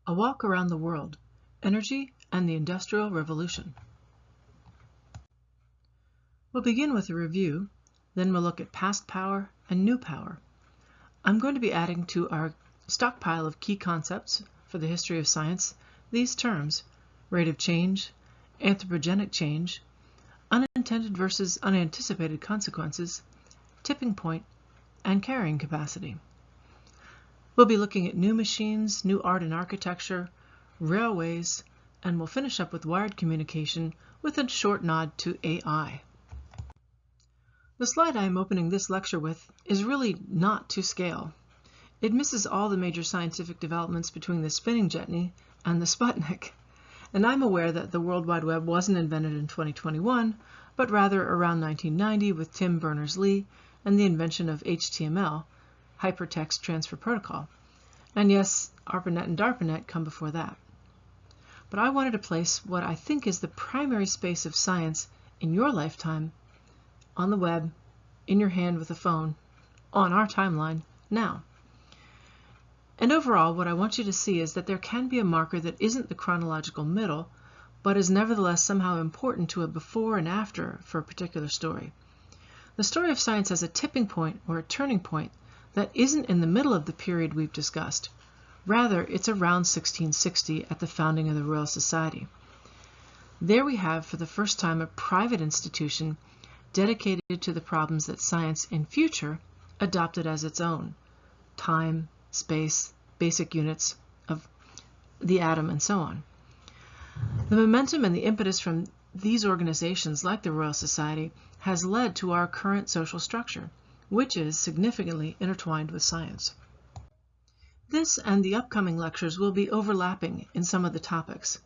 A Walk Around the World, Energy and the Industrial Revolution. We'll begin with a review, then we'll look at past power and new power. I'm going to be adding to our stockpile of key concepts for the history of science these terms: rate of change, anthropogenic change, unintended versus unanticipated consequences, tipping point, and carrying capacity. We'll be looking at new machines, new art and architecture, railways, and we'll finish up with wired communication with a short nod to AI. The slide I am opening this lecture with is really not to scale. It misses all the major scientific developments between the spinning jetney and the Sputnik. And I'm aware that the World Wide Web wasn't invented in 2021, but rather around 1990 with Tim Berners-Lee and the invention of HTML, Hypertext Transfer Protocol. And yes, ARPANET and DARPANET come before that. But I wanted to place what I think is the primary space of science in your lifetime, on the web, in your hand with a phone, on our timeline, now. And overall, what I want you to see is that there can be a marker that isn't the chronological middle, but is nevertheless somehow important to a before and after for a particular story. The story of science has a tipping point or a turning point that isn't in the middle of the period we've discussed. Rather, it's around 1660 at the founding of the Royal Society. There we have, for the first time, a private institution dedicated to the problems that science in future adopted as its own: time, space, basic units of the atom, and so on. The momentum and the impetus from these organizations, like the Royal Society, has led to our current social structure, which is significantly intertwined with science. This and the upcoming lectures will be overlapping in some of the topics.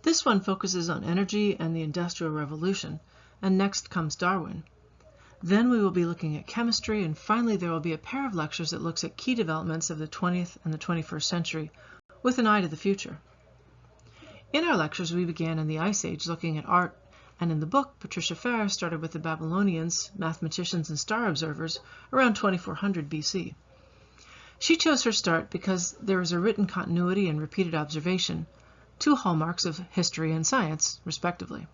This one focuses on energy and the Industrial Revolution, and next comes Darwin. Then we will be looking at chemistry, and finally there will be a pair of lectures that looks at key developments of the 20th and the 21st century with an eye to the future. In our lectures we began in the Ice Age looking at art, and in the book Patricia Farr started with the Babylonians, mathematicians and star observers around 2400 BC. She chose her start because there is a written continuity and repeated observation, two hallmarks of history and science, respectively.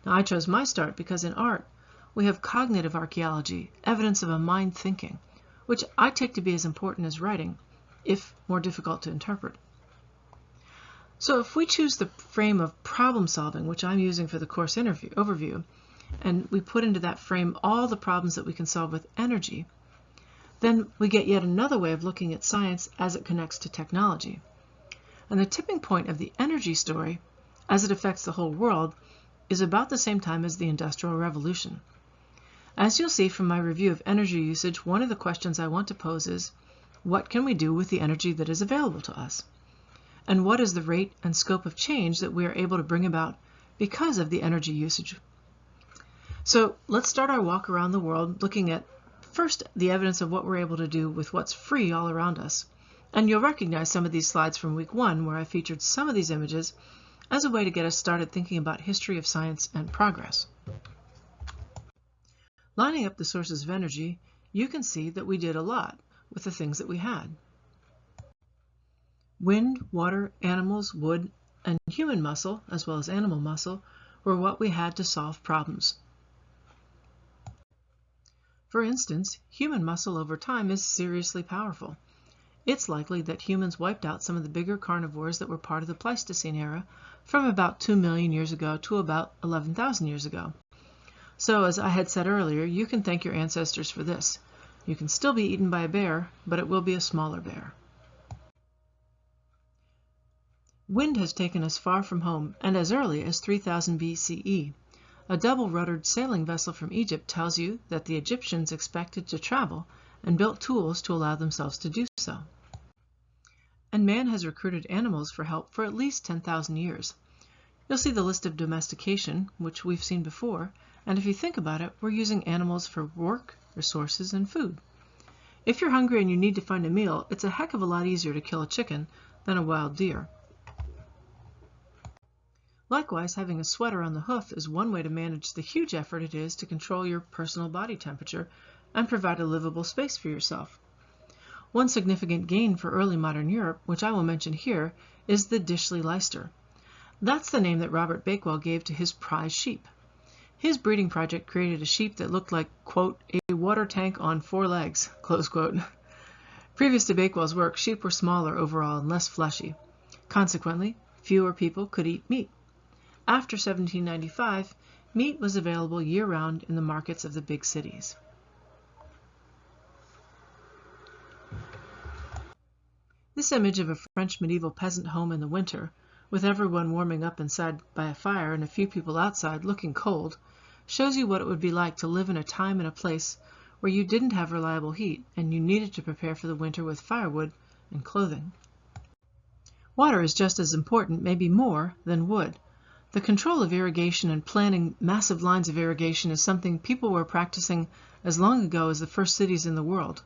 Now I chose my start because in art we have cognitive archaeology, evidence of a mind thinking, which I take to be as important as writing, if more difficult to interpret. So if we choose the frame of problem solving, which I'm using for the course overview, and we put into that frame all the problems that we can solve with energy, then we get yet another way of looking at science as it connects to technology. And the tipping point of the energy story, as it affects the whole world, is about the same time as the Industrial Revolution. As you'll see from my review of energy usage, one of the questions I want to pose is, what can we do with the energy that is available to us? And what is the rate and scope of change that we are able to bring about because of the energy usage? So let's start our walk around the world looking at first the evidence of what we're able to do with what's free all around us. And you'll recognize some of these slides from week 1 where I featured some of these images as a way to get us started thinking about history of science and progress. Lining up the sources of energy, you can see that we did a lot with the things that we had. Wind, water, animals, wood, and human muscle, as well as animal muscle, were what we had to solve problems. For instance, human muscle over time is seriously powerful. It's likely that humans wiped out some of the bigger carnivores that were part of the Pleistocene era from about 2 million years ago to about 11,000 years ago. So, as I had said earlier, you can thank your ancestors for this. You can still be eaten by a bear, but it will be a smaller bear. Wind has taken us far from home, and as early as 3000 BCE. A double-ruddered sailing vessel from Egypt tells you that the Egyptians expected to travel and built tools to allow themselves to do so. And man has recruited animals for help for at least 10,000 years. You'll see the list of domestication, which we've seen before, and if you think about it, we're using animals for work, resources, and food. If you're hungry and you need to find a meal, it's a heck of a lot easier to kill a chicken than a wild deer. Likewise, having a sweater on the hoof is one way to manage the huge effort it is to control your personal body temperature and provide a livable space for yourself. One significant gain for early modern Europe, which I will mention here, is the Dishley Leicester. That's the name that Robert Bakewell gave to his prize sheep. His breeding project created a sheep that looked like, quote, a water tank on 4 legs, close quote. Previous to Bakewell's work, sheep were smaller overall and less fleshy. Consequently, fewer people could eat meat. After 1795, meat was available year-round in the markets of the big cities. This image of a French medieval peasant home in the winter, with everyone warming up inside by a fire and a few people outside looking cold, shows you what it would be like to live in a time and a place where you didn't have reliable heat and you needed to prepare for the winter with firewood and clothing. Water is just as important, maybe more, than wood. The control of irrigation and planning massive lines of irrigation is something people were practicing as long ago as the first cities in the world.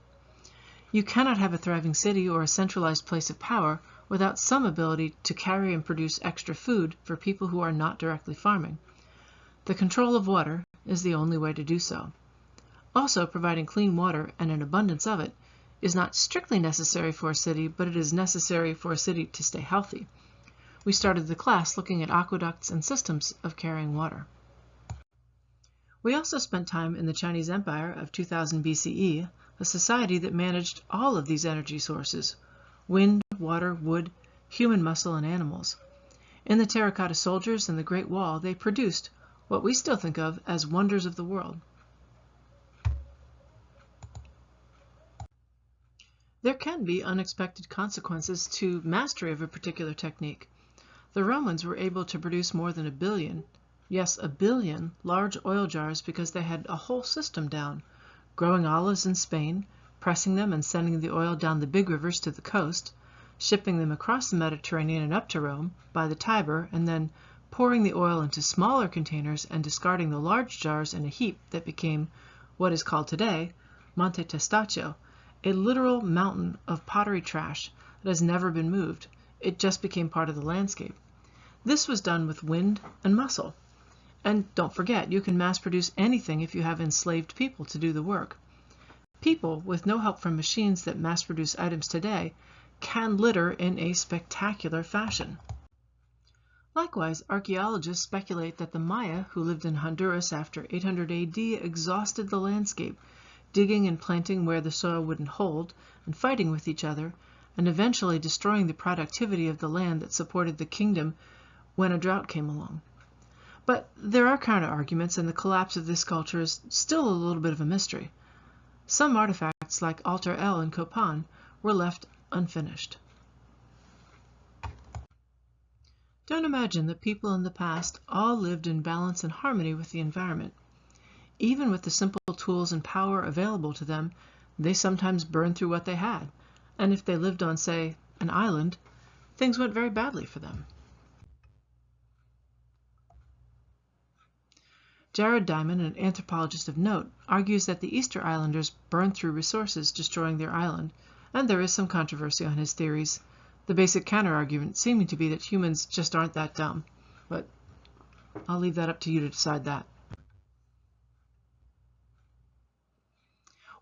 You cannot have a thriving city or a centralized place of power without some ability to carry and produce extra food for people who are not directly farming. The control of water is the only way to do so. Also, providing clean water and an abundance of it is not strictly necessary for a city, but it is necessary for a city to stay healthy. We started the class looking at aqueducts and systems of carrying water. We also spent time in the Chinese Empire of 2000 BCE, a society that managed all of these energy sources: wind, water, wood, human muscle, and animals. In the Terracotta Soldiers and the Great Wall, they produced what we still think of as wonders of the world. There can be unexpected consequences to mastery of a particular technique. The Romans were able to produce more than 1 billion, yes, 1 billion large oil jars because they had a whole system down, growing olives in Spain, pressing them and sending the oil down the big rivers to the coast, shipping them across the Mediterranean and up to Rome by the Tiber, and then pouring the oil into smaller containers and discarding the large jars in a heap that became what is called today Monte Testaccio, a literal mountain of pottery trash that has never been moved. It just became part of the landscape. This was done with wind and muscle. And don't forget, you can mass produce anything if you have enslaved people to do the work. People, with no help from machines that mass produce items today, can litter in a spectacular fashion. Likewise, archaeologists speculate that the Maya, who lived in Honduras after 800 AD, exhausted the landscape, digging and planting where the soil wouldn't hold, and fighting with each other, and eventually destroying the productivity of the land that supported the kingdom when a drought came along. But there are counter-arguments, and the collapse of this culture is still a little bit of a mystery. Some artifacts, like Altar El in Copan, were left unfinished. Don't imagine that people in the past all lived in balance and harmony with the environment. Even with the simple tools and power available to them, they sometimes burned through what they had, and if they lived on, say, an island, things went very badly for them. Jared Diamond, an anthropologist of note, argues that the Easter Islanders burned through resources, destroying their island, and there is some controversy on his theories, the basic counter-argument seeming to be that humans just aren't that dumb. But I'll leave that up to you to decide that.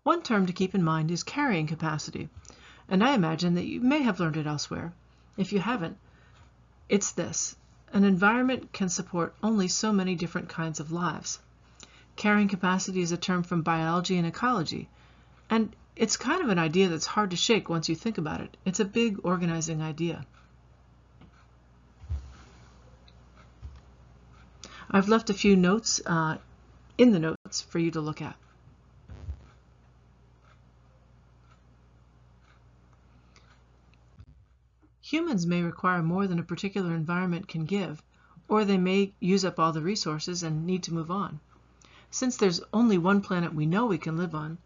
One term to keep in mind is carrying capacity, and I imagine that you may have learned it elsewhere. If you haven't, it's this: an environment can support only so many different kinds of lives. Carrying capacity is a term from biology and ecology, and it's kind of an idea that's hard to shake once you think about it. It's a big organizing idea. I've left a few notes in the notes for you to look at. Humans may require more than a particular environment can give, or they may use up all the resources and need to move on. Since there's only one planet we know we can live on,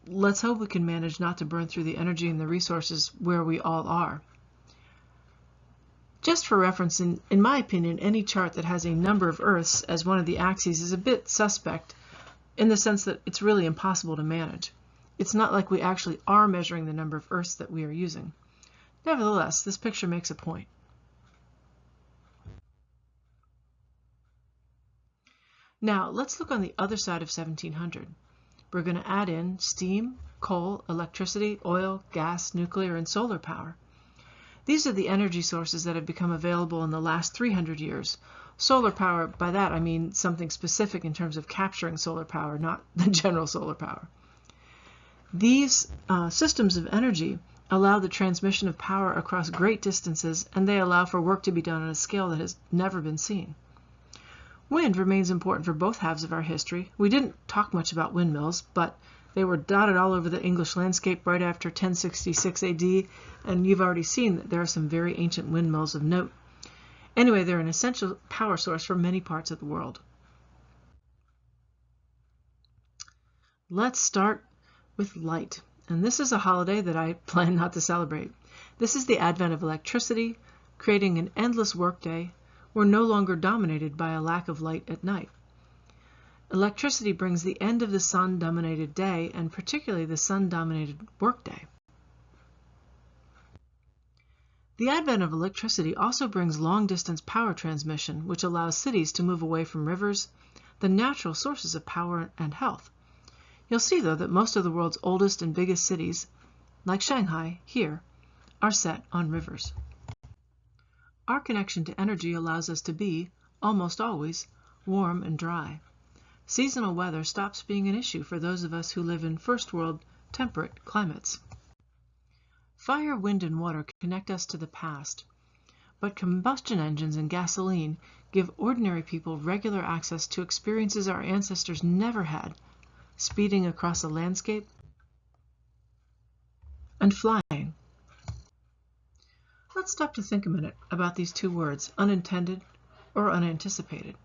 let's hope we can manage not to burn through the energy and the resources where we all are. Just for reference, in my opinion, any chart that has a number of Earths as one of the axes is a bit suspect in the sense that it's really impossible to manage. It's not like we actually are measuring the number of Earths that we are using. Nevertheless, this picture makes a point. Now, let's look on the other side of 1700. we're going to add in steam, coal, electricity, oil, gas, nuclear, and solar power. These are the energy sources that have become available in the last 300 years. Solar power, by that I mean something specific in terms of capturing solar power, not the general solar power. These systems of energy allow the transmission of power across great distances, and they allow for work to be done on a scale that has never been seen. Wind remains important for both halves of our history. We didn't talk much about windmills, but they were dotted all over the English landscape right after 1066 AD, and you've already seen that there are some very ancient windmills of note. Anyway, they're an essential power source for many parts of the world. Let's start with light, and this is a holiday that I plan not to celebrate. This is the advent of electricity, creating an endless workday. We're no longer dominated by a lack of light at night. Electricity brings the end of the sun-dominated day, and particularly the sun-dominated workday. The advent of electricity also brings long-distance power transmission, which allows cities to move away from rivers, the natural sources of power and health. You'll see, though, that most of the world's oldest and biggest cities, like Shanghai here, are set on rivers. Our connection to energy allows us to be, almost always, warm and dry. Seasonal weather stops being an issue for those of us who live in first-world temperate climates. Fire, wind, and water connect us to the past, but combustion engines and gasoline give ordinary people regular access to experiences our ancestors never had, speeding across a landscape and flying. Let's stop to think a minute about these two words, unintended or unanticipated.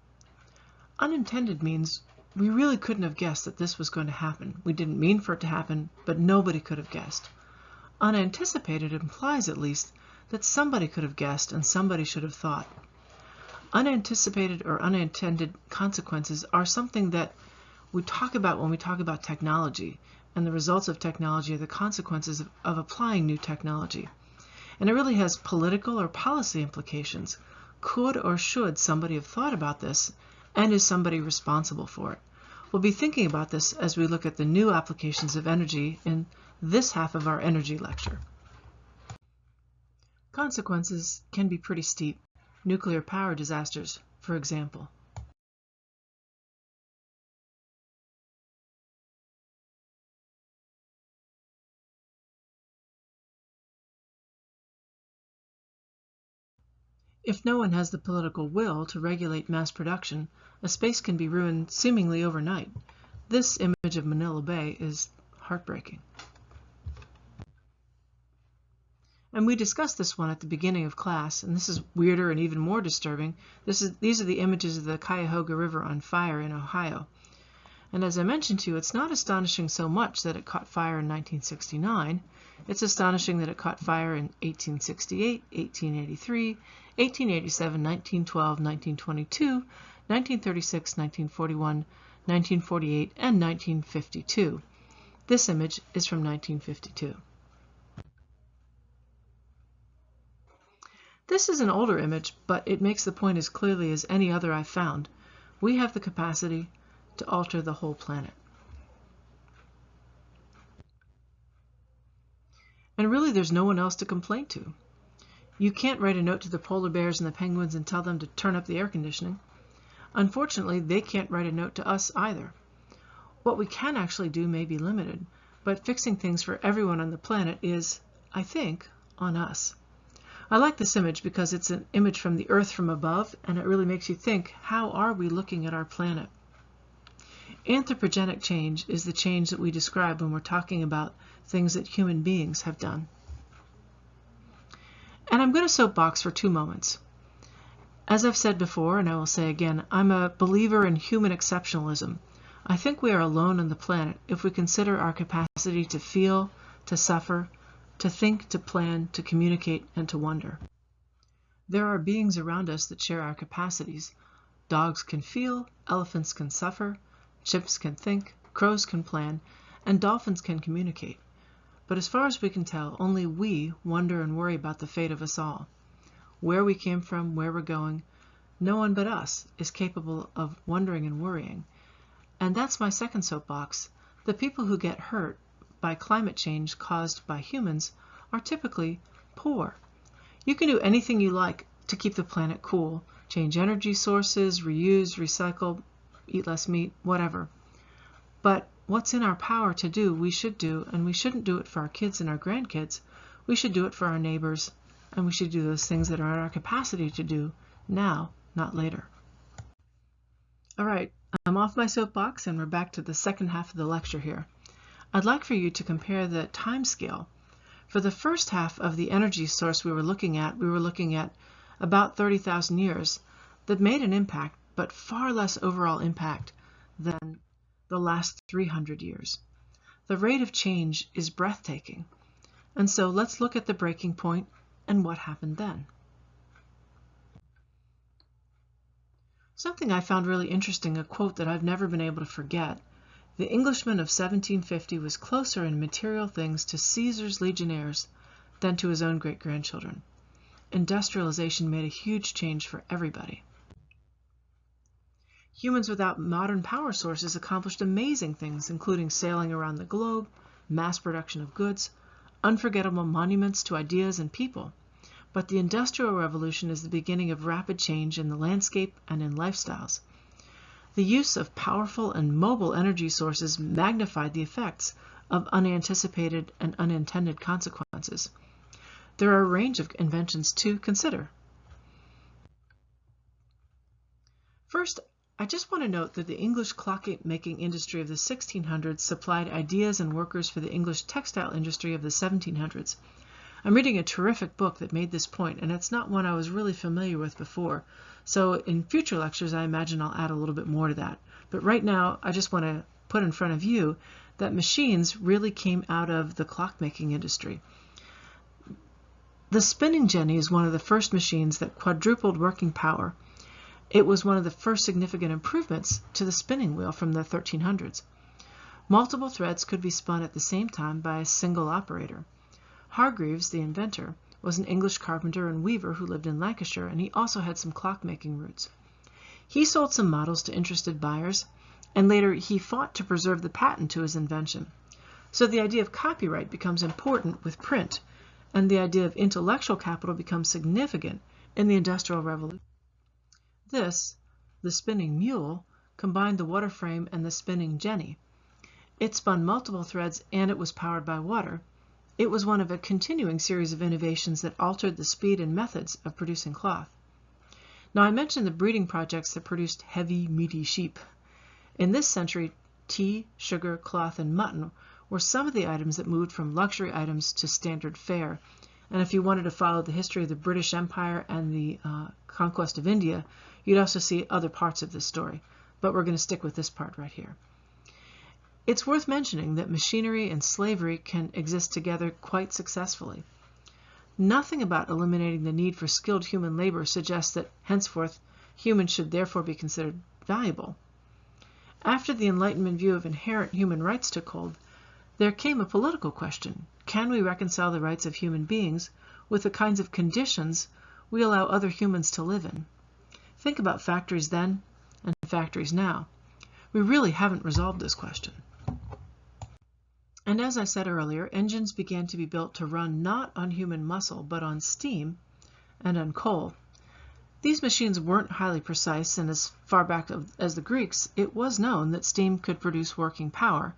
Unintended means we really couldn't have guessed that this was going to happen. We didn't mean for it to happen, but nobody could have guessed. Unanticipated implies, at least, that somebody could have guessed and somebody should have thought. Unanticipated or unintended consequences are something that we talk about when we talk about technology, and the results of technology are the consequences of applying new technology. And it really has political or policy implications. Could or should somebody have thought about this, and is somebody responsible for it? We'll be thinking about this as we look at the new applications of energy in this half of our energy lecture. Consequences can be pretty steep. Nuclear power disasters, for example. If no one has the political will to regulate mass production, a space can be ruined seemingly overnight. This image of Manila Bay is heartbreaking. And we discussed this one at the beginning of class, and this is weirder and even more disturbing. These are the images of the Cuyahoga River on fire in Ohio. And as I mentioned to you, it's not astonishing so much that it caught fire in 1969. It's astonishing that it caught fire in 1868, 1883, 1887, 1912, 1922, 1936, 1941, 1948, and 1952. This image is from 1952. This is an older image, but it makes the point as clearly as any other I've found. We have the capacity to alter the whole planet. And really, there's no one else to complain to. You can't write a note to the polar bears and the penguins and tell them to turn up the air conditioning. Unfortunately, they can't write a note to us either. What we can actually do may be limited, but fixing things for everyone on the planet is, I think, on us. I like this image because it's an image from the Earth from above, and it really makes you think, how are we looking at our planet? Anthropogenic change is the change that we describe when we're talking about things that human beings have done. And I'm going to soapbox for 2 moments. As I've said before, and I will say again, I'm a believer in human exceptionalism. I think we are alone on the planet if we consider our capacity to feel, to suffer, to think, to plan, to communicate, and to wonder. There are beings around us that share our capacities. Dogs can feel, elephants can suffer, chimps can think, crows can plan, and dolphins can communicate. But as far as we can tell, only we wonder and worry about the fate of us all. Where we came from, where we're going, no one but us is capable of wondering and worrying. And that's my second soapbox. The people who get hurt by climate change caused by humans are typically poor. You can do anything you like to keep the planet cool, change energy sources, reuse, recycle, eat less meat, whatever. But what's in our power to do, we should do, and we shouldn't do it for our kids and our grandkids. We should do it for our neighbors, and we should do those things that are in our capacity to do now, not later. All right, I'm off my soapbox and we're back to the second half of the lecture here. I'd like for you to compare the time scale. For the first half of the energy source we were looking at about 30,000 years that made an impact, but far less overall impact than the last 300 years. The rate of change is breathtaking. And so let's look at the breaking point and what happened then. Something I found really interesting, a quote that I've never been able to forget. The Englishman of 1750 was closer in material things to Caesar's legionnaires than to his own great-grandchildren. Industrialization made a huge change for everybody. Humans without modern power sources accomplished amazing things, including sailing around the globe, mass production of goods, unforgettable monuments to ideas and people. But the Industrial Revolution is the beginning of rapid change in the landscape and in lifestyles. The use of powerful and mobile energy sources magnified the effects of unanticipated and unintended consequences. There are a range of inventions to consider. First, I just want to note that the English clock-making industry of the 1600s supplied ideas and workers for the English textile industry of the 1700s. I'm reading a terrific book that made this point, and it's not one I was really familiar with before. So in future lectures, I imagine I'll add a little bit more to that. But right now, I just want to put in front of you that machines really came out of the clockmaking industry. The spinning jenny is one of the first machines that quadrupled working power. It was one of the first significant improvements to the spinning wheel from the 1300s. Multiple threads could be spun at the same time by a single operator. Hargreaves, the inventor, was an English carpenter and weaver who lived in Lancashire, and he also had some clock-making roots. He sold some models to interested buyers, and later he fought to preserve the patent to his invention. So the idea of copyright becomes important with print, and the idea of intellectual capital becomes significant in the Industrial Revolution. This, the spinning mule, combined the water frame and the spinning jenny. It spun multiple threads and it was powered by water. It was one of a continuing series of innovations that altered the speed and methods of producing cloth. Now I mentioned the breeding projects that produced heavy, meaty sheep. In this century, tea, sugar, cloth, and mutton were some of the items that moved from luxury items to standard fare. And if you wanted to follow the history of the British Empire and the conquest of India, you'd also see other parts of this story. But we're going to stick with this part right here. It's worth mentioning that machinery and slavery can exist together quite successfully. Nothing about eliminating the need for skilled human labor suggests that henceforth humans should therefore be considered valuable. After the Enlightenment view of inherent human rights took hold, there came a political question. Can we reconcile the rights of human beings with the kinds of conditions we allow other humans to live in? Think about factories then and factories now. We really haven't resolved this question. And as I said earlier, engines began to be built to run not on human muscle, but on steam and on coal. These machines weren't highly precise, and as far back as the Greeks, it was known that steam could produce working power.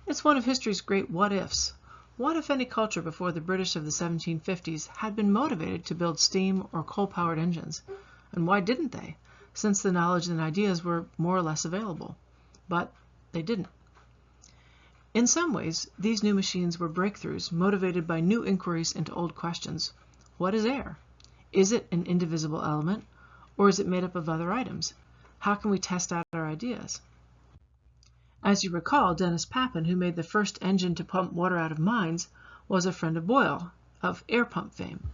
It's one of history's great what-ifs. What if any culture before the British of the 1750s had been motivated to build steam or coal-powered engines? And why didn't they, since the knowledge and ideas were more or less available? But they didn't. In some ways, these new machines were breakthroughs motivated by new inquiries into old questions. What is air? Is it an indivisible element, or is it made up of other items? How can we test out our ideas? As you recall, Dennis Papin, who made the first engine to pump water out of mines, was a friend of Boyle, of air pump fame.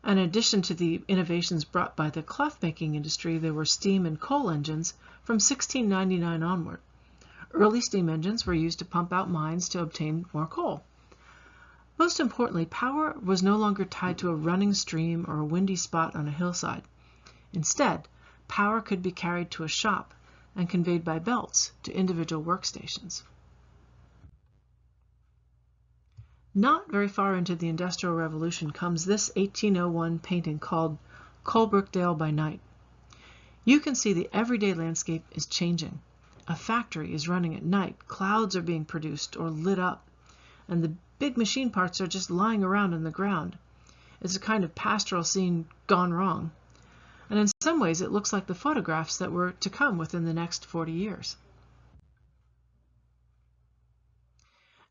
In addition to the innovations brought by the cloth-making industry, there were steam and coal engines from 1699 onward. Early steam engines were used to pump out mines to obtain more coal. Most importantly, power was no longer tied to a running stream or a windy spot on a hillside. Instead, power could be carried to a shop and conveyed by belts to individual workstations. Not very far into the Industrial Revolution comes this 1801 painting called Coalbrookdale by Night. You can see the everyday landscape is changing. A factory is running at night, clouds are being produced or lit up, and the big machine parts are just lying around on the ground. It's a kind of pastoral scene gone wrong. And in some ways it looks like the photographs that were to come within the next 40 years.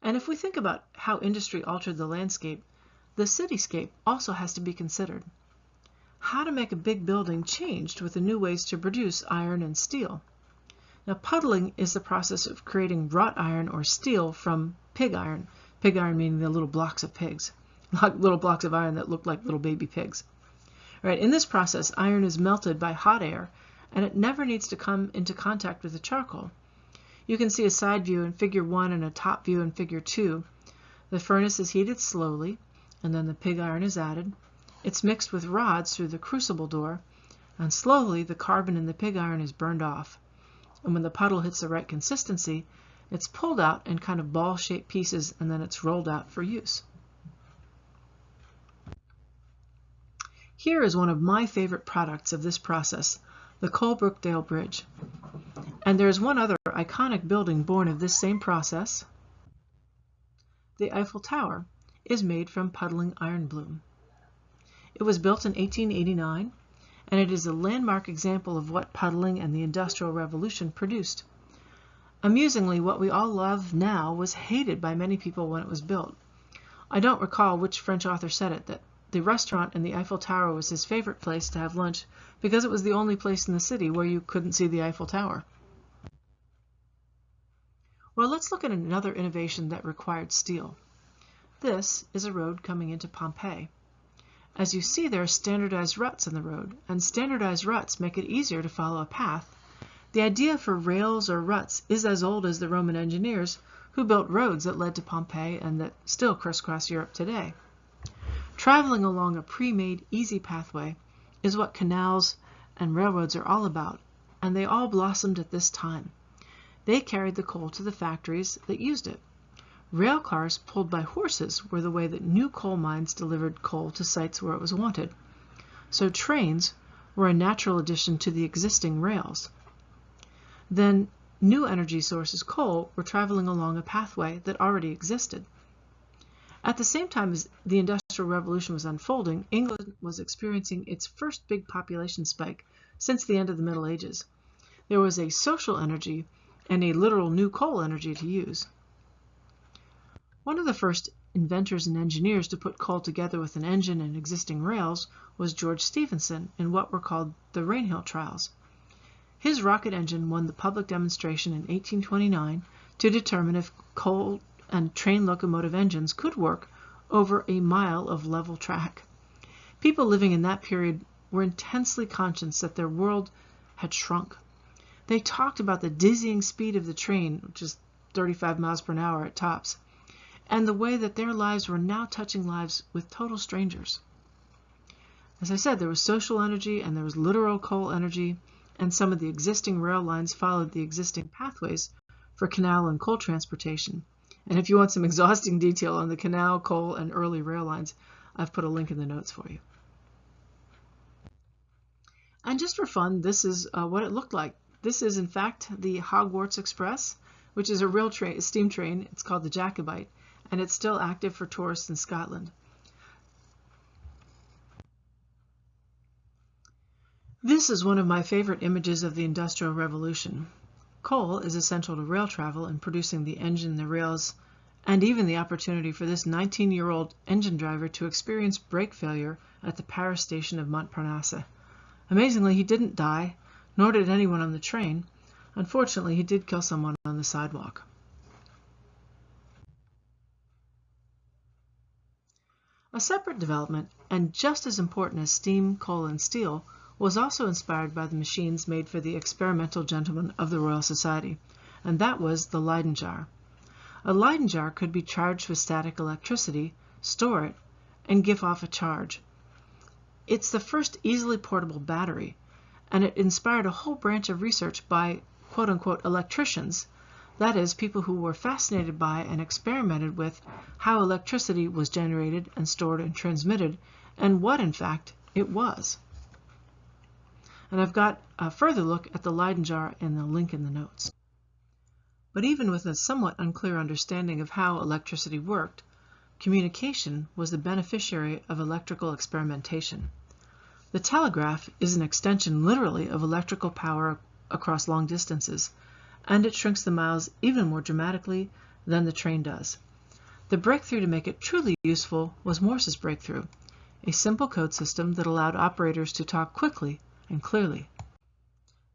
And if we think about how industry altered the landscape, the cityscape also has to be considered. How to make a big building changed with the new ways to produce iron and steel. Now, puddling is the process of creating wrought iron or steel from pig iron meaning the little blocks of pigs, little blocks of iron that look like little baby pigs. Right, in this process, iron is melted by hot air, and it never needs to come into contact with the charcoal. You can see a side view in Figure 1 and a top view in Figure 2. The furnace is heated slowly, and then the pig iron is added. It's mixed with rods through the crucible door, and slowly the carbon in the pig iron is burned off. And when the puddle hits the right consistency, it's pulled out in kind of ball-shaped pieces, and then it's rolled out for use. Here is one of my favorite products of this process, the Coalbrookdale Bridge. And there is one other iconic building born of this same process. The Eiffel Tower is made from puddling iron bloom. It was built in 1889, and it is a landmark example of what puddling and the Industrial Revolution produced. Amusingly, what we all love now was hated by many people when it was built. I don't recall which French author said it, that the restaurant in the Eiffel Tower was his favorite place to have lunch because it was the only place in the city where you couldn't see the Eiffel Tower. Well, let's look at another innovation that required steel. This is a road coming into Pompeii. As you see, there are standardized ruts in the road, and standardized ruts make it easier to follow a path. The idea for rails or ruts is as old as the Roman engineers who built roads that led to Pompeii and that still crisscross Europe today. Traveling along a pre-made easy pathway is what canals and railroads are all about, and they all blossomed at this time. They carried the coal to the factories that used it. Rail cars pulled by horses were the way that new coal mines delivered coal to sites where it was wanted. So trains were a natural addition to the existing rails. Then new energy sources, coal, were traveling along a pathway that already existed. At the same time as the Industrial Revolution was unfolding, England was experiencing its first big population spike since the end of the Middle Ages. There was a social energy and a literal new coal energy to use. One of the first inventors and engineers to put coal together with an engine and existing rails was George Stephenson in what were called the Rainhill Trials. His rocket engine won the public demonstration in 1829 to determine if coal and train locomotive engines could work over a mile of level track. People living in that period were intensely conscious that their world had shrunk. They talked about the dizzying speed of the train, which is 35 miles per hour at tops, and the way that their lives were now touching lives with total strangers. As I said, there was social energy and there was literal coal energy, and some of the existing rail lines followed the existing pathways for canal and coal transportation. And if you want some exhausting detail on the canal, coal, and early rail lines, I've put a link in the notes for you. And just for fun, this is what it looked like. This is, in fact, the Hogwarts Express, which is a real steam train. It's called the Jacobite, and it's still active for tourists in Scotland. This is one of my favorite images of the Industrial Revolution. Coal is essential to rail travel in producing the engine, the rails, and even the opportunity for this 19-year-old engine driver to experience brake failure at the Paris station of Montparnasse. Amazingly, he didn't die, nor did anyone on the train. Unfortunately, he did kill someone on the sidewalk. A separate development, and just as important as steam, coal, and steel, was also inspired by the machines made for the experimental gentlemen of the Royal Society, and that was the Leyden jar. A Leyden jar could be charged with static electricity, store it, and give off a charge. It's the first easily portable battery, and it inspired a whole branch of research by quote-unquote electricians That is, people who were fascinated by and experimented with how electricity was generated and stored and transmitted, and what, in fact, it was. And I've got a further look at the Leyden jar in the link in the notes. But even with a somewhat unclear understanding of how electricity worked, communication was the beneficiary of electrical experimentation. The telegraph is an extension literally of electrical power across long distances, and it shrinks the miles even more dramatically than the train does. The breakthrough to make it truly useful was Morse's breakthrough, a simple code system that allowed operators to talk quickly and clearly.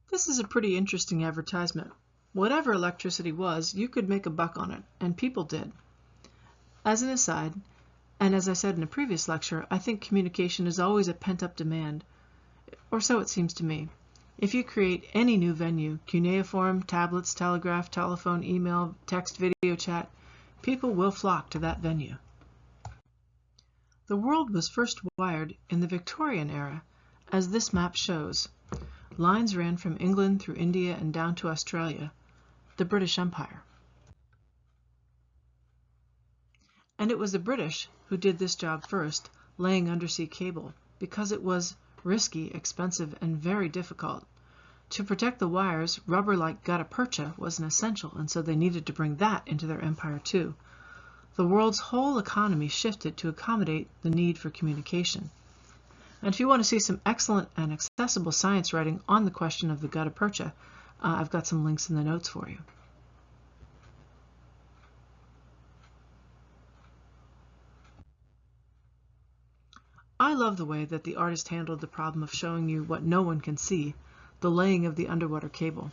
This is a pretty interesting advertisement. Whatever electricity was, you could make a buck on it, and people did. As an aside, and as I said in a previous lecture, I think communication is always a pent-up demand, or so it seems to me. If you create any new venue, cuneiform, tablets, telegraph, telephone, email, text, video chat, people will flock to that venue. The world was first wired in the Victorian era, as this map shows. Lines ran from England through India and down to Australia, the British Empire. And it was the British who did this job first, laying undersea cable, because it was risky, expensive, and very difficult. To protect the wires, rubber like gutta percha was an essential, and so they needed to bring that into their empire too. The world's whole economy shifted to accommodate the need for communication. And if you want to see some excellent and accessible science writing on the question of the gutta percha, I've got some links in the notes for you. I love the way that the artist handled the problem of showing you what no one can see, the laying of the underwater cable.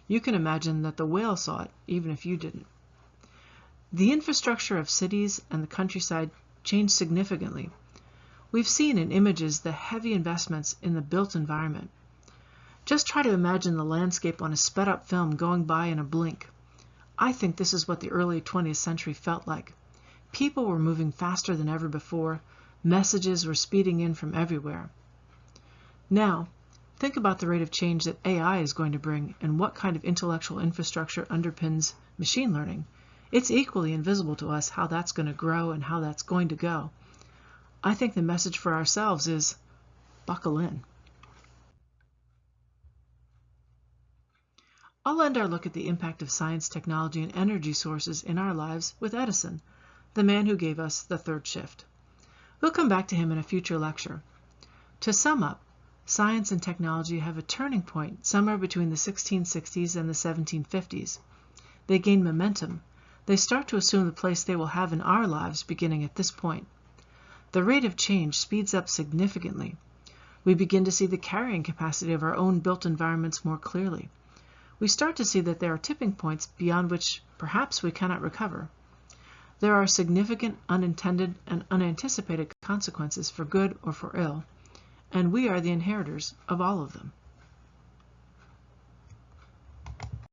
You can imagine that the whale saw it, even if you didn't. The infrastructure of cities and the countryside changed significantly. We've seen in images the heavy investments in the built environment. Just try to imagine the landscape on a sped-up film going by in a blink. I think this is what the early 20th century felt like. People were moving faster than ever before. Messages were speeding in from everywhere. Now, think about the rate of change that AI is going to bring and what kind of intellectual infrastructure underpins machine learning. It's equally invisible to us how that's going to grow and how that's going to go. I think the message for ourselves is, buckle in. I'll end our look at the impact of science, technology, and energy sources in our lives with Edison, the man who gave us the third shift. We'll come back to him in a future lecture. To sum up, science and technology have a turning point somewhere between the 1660s and the 1750s. They gain momentum. They start to assume the place they will have in our lives beginning at this point. The rate of change speeds up significantly. We begin to see the carrying capacity of our own built environments more clearly. We start to see that there are tipping points beyond which perhaps we cannot recover. There are significant unintended and unanticipated consequences for good or for ill, and we are the inheritors of all of them.